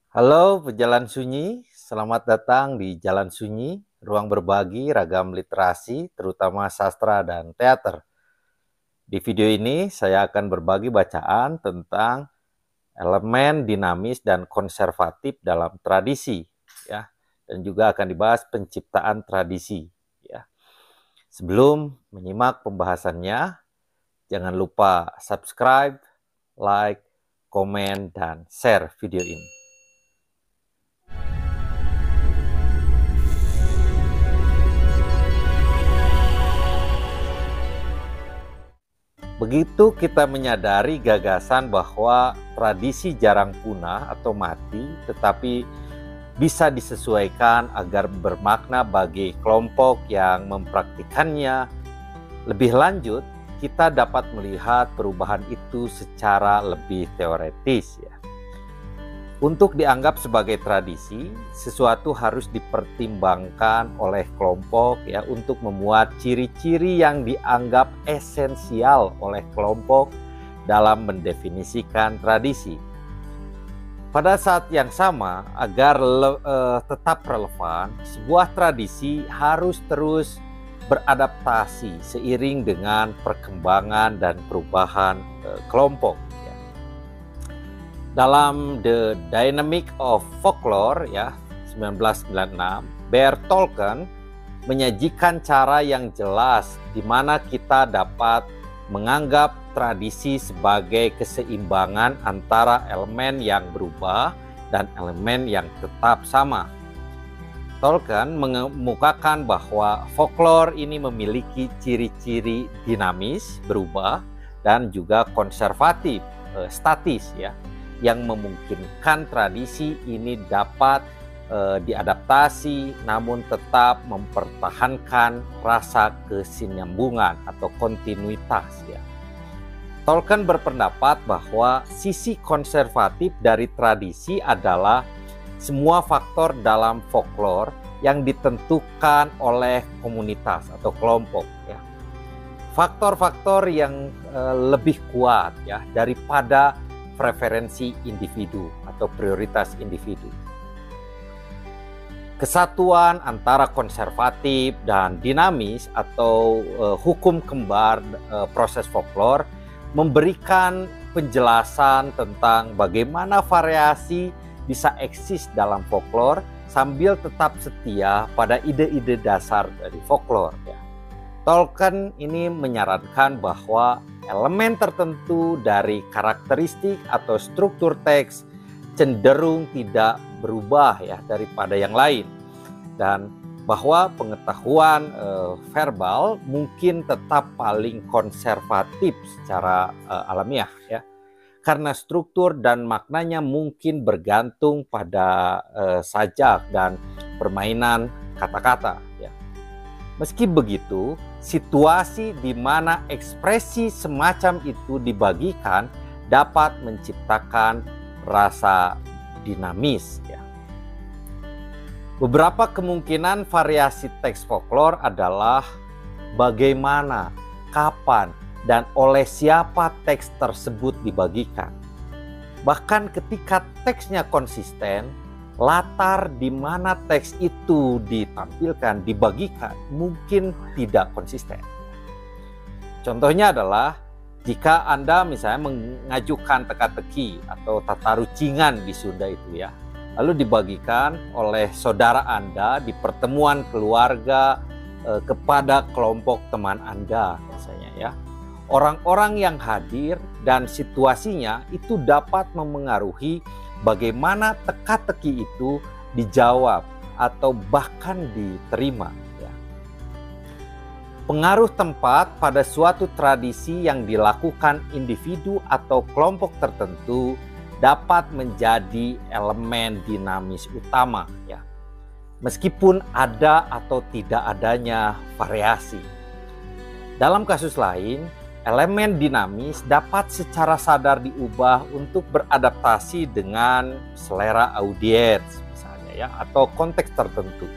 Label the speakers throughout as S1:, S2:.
S1: Halo pejalan sunyi, selamat datang di Jalan Sunyi, ruang berbagi ragam literasi, terutama sastra dan teater. Di video ini saya akan berbagi bacaan tentang elemen dinamis dan konservatif dalam tradisi, ya, dan juga akan dibahas penciptaan tradisi, ya. Sebelum menyimak pembahasannya, jangan lupa subscribe, like, komen, dan share video ini. Begitu kita menyadari gagasan bahwa tradisi jarang punah atau mati, tetapi bisa disesuaikan agar bermakna bagi kelompok yang mempraktikannya. Lebih lanjut, kita dapat melihat perubahan itu secara lebih teoretis, ya. Untuk dianggap sebagai tradisi, sesuatu harus dipertimbangkan oleh kelompok, ya, untuk memuat ciri-ciri yang dianggap esensial oleh kelompok dalam mendefinisikan tradisi. Pada saat yang sama, agar tetap relevan, sebuah tradisi harus terus beradaptasi seiring dengan perkembangan dan perubahan kelompok. Dalam The Dynamic of Folklore, ya, 1996, Bear Tolkien menyajikan cara yang jelas di mana kita dapat menganggap tradisi sebagai keseimbangan antara elemen yang berubah dan elemen yang tetap sama. Tolkien mengemukakan bahwa folklore ini memiliki ciri-ciri dinamis, berubah, dan juga konservatif, statis, ya, yang memungkinkan tradisi ini dapat diadaptasi namun tetap mempertahankan rasa kesinambungan atau kontinuitas, ya. Tolkien berpendapat bahwa sisi konservatif dari tradisi adalah semua faktor dalam folklore yang ditentukan oleh komunitas atau kelompok, ya. Faktor-faktor yang lebih kuat, ya, daripada preferensi individu atau prioritas individu. Kesatuan antara konservatif dan dinamis atau hukum kembar proses folklore memberikan penjelasan tentang bagaimana variasi bisa eksis dalam folklore sambil tetap setia pada ide-ide dasar dari folklore, ya. Tolkien ini menyarankan bahwa elemen tertentu dari karakteristik atau struktur teks cenderung tidak berubah, ya, daripada yang lain, dan bahwa pengetahuan verbal mungkin tetap paling konservatif secara alamiah, ya, karena struktur dan maknanya mungkin bergantung pada sajak dan permainan kata-kata, ya. Meski begitu, situasi di mana ekspresi semacam itu dibagikan dapat menciptakan rasa dinamis, ya. Beberapa kemungkinan variasi teks folklore adalah bagaimana, kapan, dan oleh siapa teks tersebut dibagikan. Bahkan ketika teksnya konsisten, latar di mana teks itu ditampilkan, dibagikan, mungkin tidak konsisten. Contohnya adalah jika Anda misalnya mengajukan teka-teki atau tata rucingan di Sunda itu, ya, lalu dibagikan oleh saudara Anda di pertemuan keluarga kepada kelompok teman Anda misalnya, ya. Orang-orang yang hadir dan situasinya itu dapat memengaruhi bagaimana teka-teki itu dijawab atau bahkan diterima, ya. Pengaruh tempat pada suatu tradisi yang dilakukan individu atau kelompok tertentu dapat menjadi elemen dinamis utama, ya, meskipun ada atau tidak adanya variasi. Dalam kasus lain, elemen dinamis dapat secara sadar diubah untuk beradaptasi dengan selera audiens misalnya, ya, atau konteks tertentu.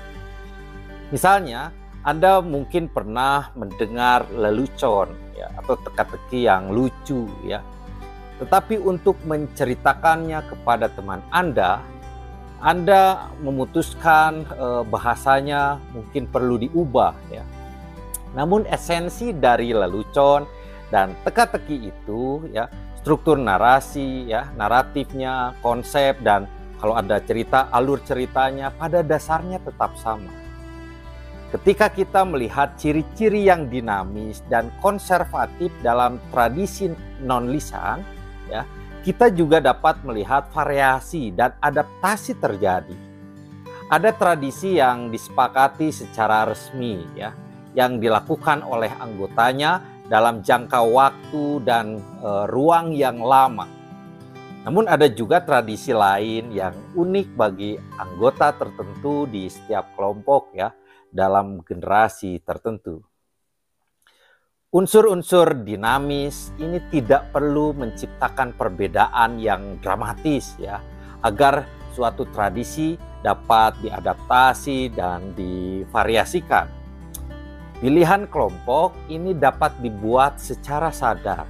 S1: Misalnya, Anda mungkin pernah mendengar lelucon, ya, atau teka-teki yang lucu, ya. Tetapi untuk menceritakannya kepada teman Anda, Anda memutuskan bahasanya mungkin perlu diubah ya. Namun esensi dari lelucon dan teka-teki itu ya, struktur narasi ya, naratifnya, konsep, dan kalau ada cerita, alur ceritanya pada dasarnya tetap sama. Ketika kita melihat ciri-ciri yang dinamis dan konservatif dalam tradisi non-lisan ya, kita juga dapat melihat variasi dan adaptasi terjadi. Ada tradisi yang disepakati secara resmi ya, yang dilakukan oleh anggotanya dalam jangka waktu dan ruang yang lama. Namun ada juga tradisi lain yang unik bagi anggota tertentu di setiap kelompok ya, dalam generasi tertentu. Unsur-unsur dinamis ini tidak perlu menciptakan perbedaan yang dramatis ya, agar suatu tradisi dapat diadaptasi dan divariasikan. Pilihan kelompok ini dapat dibuat secara sadar,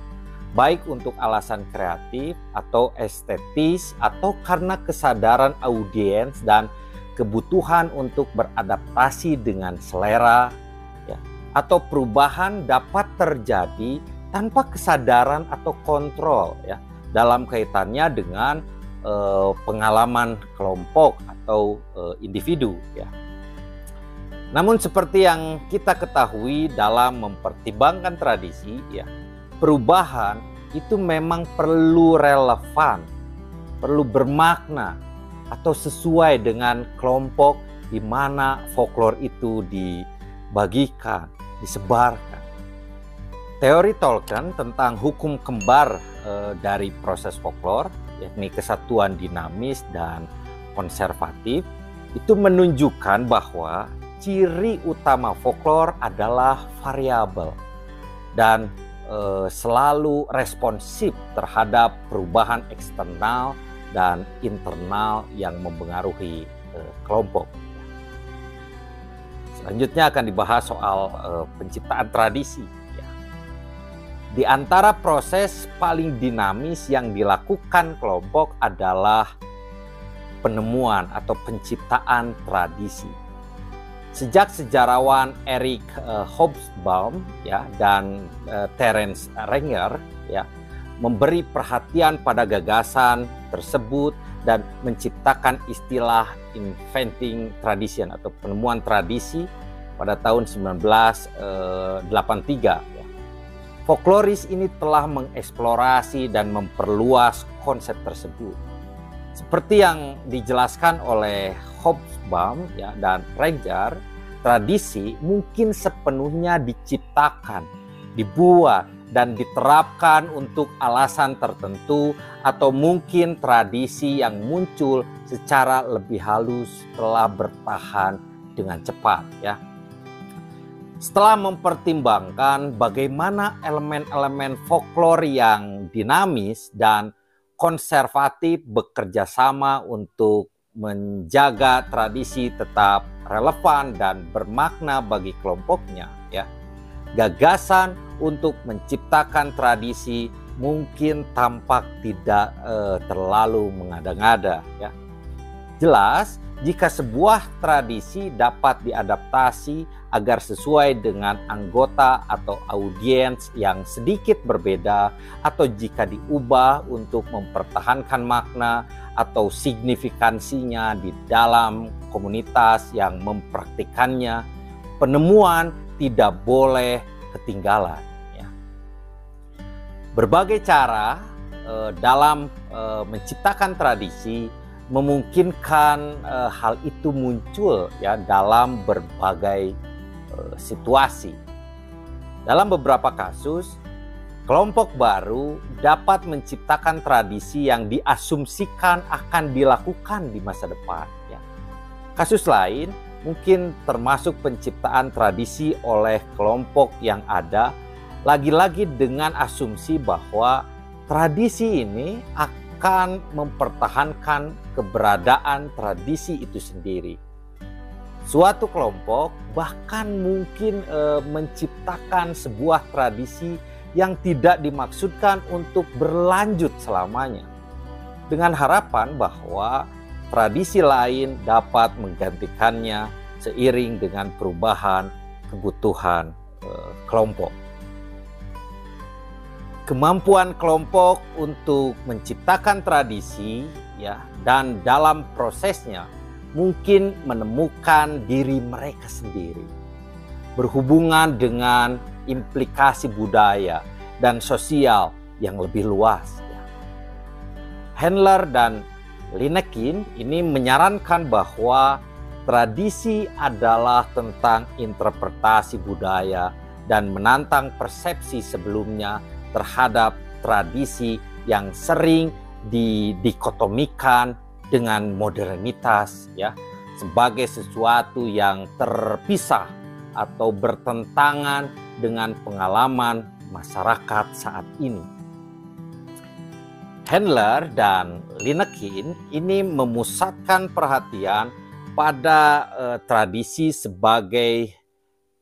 S1: baik untuk alasan kreatif atau estetis atau karena kesadaran audiens dan kebutuhan untuk beradaptasi dengan selera ya, atau perubahan dapat terjadi tanpa kesadaran atau kontrol ya, dalam kaitannya dengan pengalaman kelompok atau individu ya. Namun seperti yang kita ketahui dalam mempertimbangkan tradisi ya, perubahan itu memang perlu relevan, perlu bermakna atau sesuai dengan kelompok di mana folklore itu dibagikan, disebarkan. Teori Tolkien tentang hukum kembar dari proses folklore, yakni kesatuan dinamis dan konservatif, itu menunjukkan bahwa ciri utama folklore adalah variabel dan selalu responsif terhadap perubahan eksternal dan internal yang mempengaruhi kelompok. Selanjutnya akan dibahas soal penciptaan tradisi. Ya. Di antara proses paling dinamis yang dilakukan kelompok adalah penemuan atau penciptaan tradisi. Sejak sejarawan Eric Hobsbawm ya, dan Terence Renger ya, memberi perhatian pada gagasan tersebut dan menciptakan istilah inventing tradition atau penemuan tradisi pada tahun 1983 ya. Folkloris ini telah mengeksplorasi dan memperluas konsep tersebut. Seperti yang dijelaskan oleh Hobsbawm ya, dan Renger, tradisi mungkin sepenuhnya diciptakan, dibuat, dan diterapkan untuk alasan tertentu, atau mungkin tradisi yang muncul secara lebih halus telah bertahan dengan cepat ya. Setelah mempertimbangkan bagaimana elemen-elemen folklore yang dinamis dan konservatif bekerja sama untuk menjaga tradisi tetap relevan dan bermakna bagi kelompoknya ya, gagasan untuk menciptakan tradisi mungkin tampak tidak terlalu mengada-ngada ya. Jelas jika sebuah tradisi dapat diadaptasi agar sesuai dengan anggota atau audiens yang sedikit berbeda, atau jika diubah untuk mempertahankan makna atau signifikansinya di dalam komunitas yang mempraktikannya, penemuan tidak boleh ketinggalan. Ya. Berbagai cara dalam menciptakan tradisi memungkinkan hal itu muncul ya dalam berbagai situasi. Dalam beberapa kasus, kelompok baru dapat menciptakan tradisi yang diasumsikan akan dilakukan di masa depan. Ya. Kasus lain mungkin termasuk penciptaan tradisi oleh kelompok yang ada, lagi-lagi dengan asumsi bahwa tradisi ini akan mempertahankan keberadaan tradisi itu sendiri. Suatu kelompok bahkan mungkin menciptakan sebuah tradisi yang tidak dimaksudkan untuk berlanjut selamanya, dengan harapan bahwa tradisi lain dapat menggantikannya seiring dengan perubahan kebutuhan kelompok. Kemampuan kelompok untuk menciptakan tradisi ya, dan dalam prosesnya mungkin menemukan diri mereka sendiri, berhubungan dengan implikasi budaya dan sosial yang lebih luas. Handler dan Lynekin ini menyarankan bahwa tradisi adalah tentang interpretasi budaya dan menantang persepsi sebelumnya terhadap tradisi yang sering didikotomikan dengan modernitas ya, sebagai sesuatu yang terpisah atau bertentangan dengan pengalaman masyarakat saat ini. Handler dan Lynekin ini memusatkan perhatian pada tradisi sebagai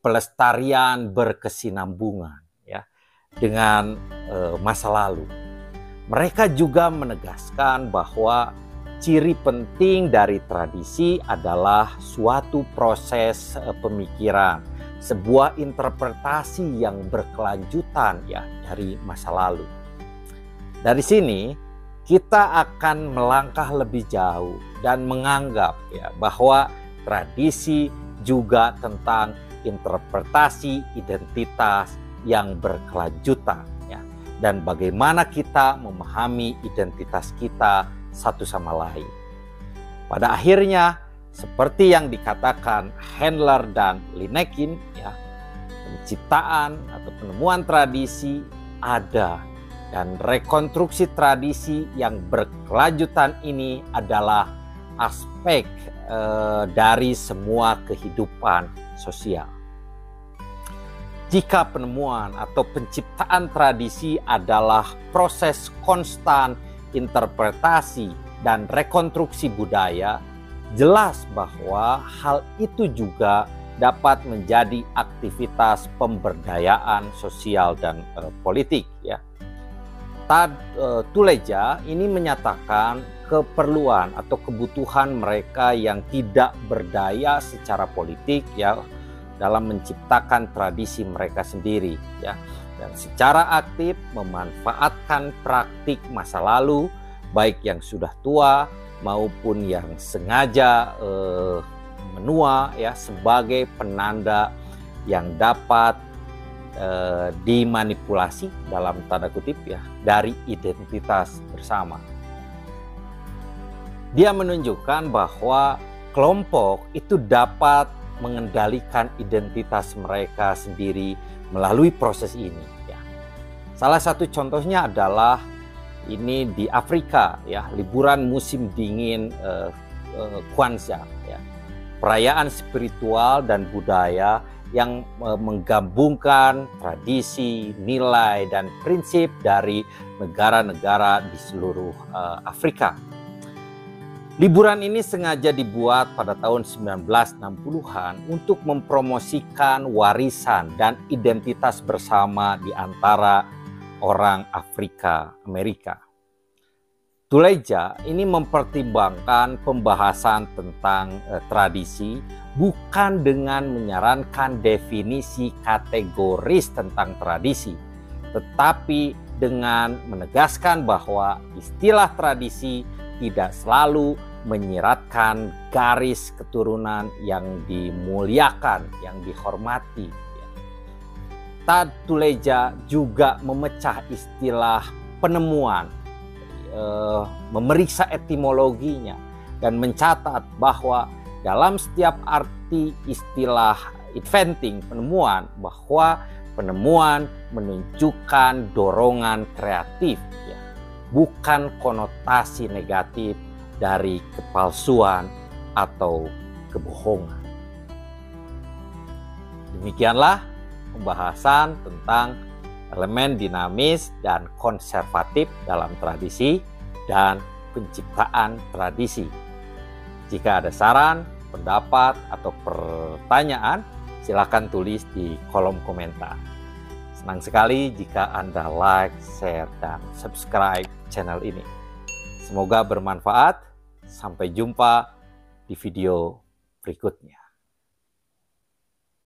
S1: pelestarian berkesinambungan ya, dengan masa lalu. Mereka juga menegaskan bahwa ciri penting dari tradisi adalah suatu proses pemikiran, sebuah interpretasi yang berkelanjutan ya dari masa lalu. Dari sini kita akan melangkah lebih jauh dan menganggap ya bahwa tradisi juga tentang interpretasi identitas yang berkelanjutan ya, dan bagaimana kita memahami identitas kita satu sama lain. Pada akhirnya seperti yang dikatakan Handler dan Lynekin ya, penciptaan atau penemuan tradisi ada, dan rekonstruksi tradisi yang berkelanjutan ini adalah aspek dari semua kehidupan sosial. Jika penemuan atau penciptaan tradisi adalah proses konstan interpretasi dan rekonstruksi budaya, jelas bahwa hal itu juga dapat menjadi aktivitas pemberdayaan sosial dan politik ya. Tuleja ini menyatakan keperluan atau kebutuhan mereka yang tidak berdaya secara politik ya dalam menciptakan tradisi mereka sendiri ya, dan secara aktif memanfaatkan praktik masa lalu baik yang sudah tua maupun yang sengaja menua ya sebagai penanda yang dapat dimanipulasi dalam tanda kutip ya dari identitas bersama. Dia menunjukkan bahwa kelompok itu dapat mengendalikan identitas mereka sendiri melalui proses ini ya. Salah satu contohnya adalah ini di Afrika ya, liburan musim dingin Kwanzaa ya. Perayaan spiritual dan budaya yang menggabungkan tradisi, nilai, dan prinsip dari negara-negara di seluruh Afrika. Liburan ini sengaja dibuat pada tahun 1960-an untuk mempromosikan warisan dan identitas bersama di antara orang Afrika Amerika. Tuleja ini mempertimbangkan pembahasan tentang tradisi bukan dengan menyarankan definisi kategoris tentang tradisi, tetapi dengan menegaskan bahwa istilah tradisi tidak selalu menyiratkan garis keturunan yang dimuliakan, yang dihormati. Tuleja juga memecah istilah penemuan, memeriksa etimologinya, dan mencatat bahwa dalam setiap arti istilah inventing, penemuan, bahwa penemuan menunjukkan dorongan kreatif, ya, bukan konotasi negatif dari kepalsuan atau kebohongan. Demikianlah pembahasan tentang elemen dinamis dan konservatif dalam tradisi dan penciptaan tradisi. Jika ada saran, pendapat, atau pertanyaan, silakan tulis di kolom komentar. Senang sekali jika Anda like, share, dan subscribe channel ini. Semoga bermanfaat. Sampai jumpa di video berikutnya.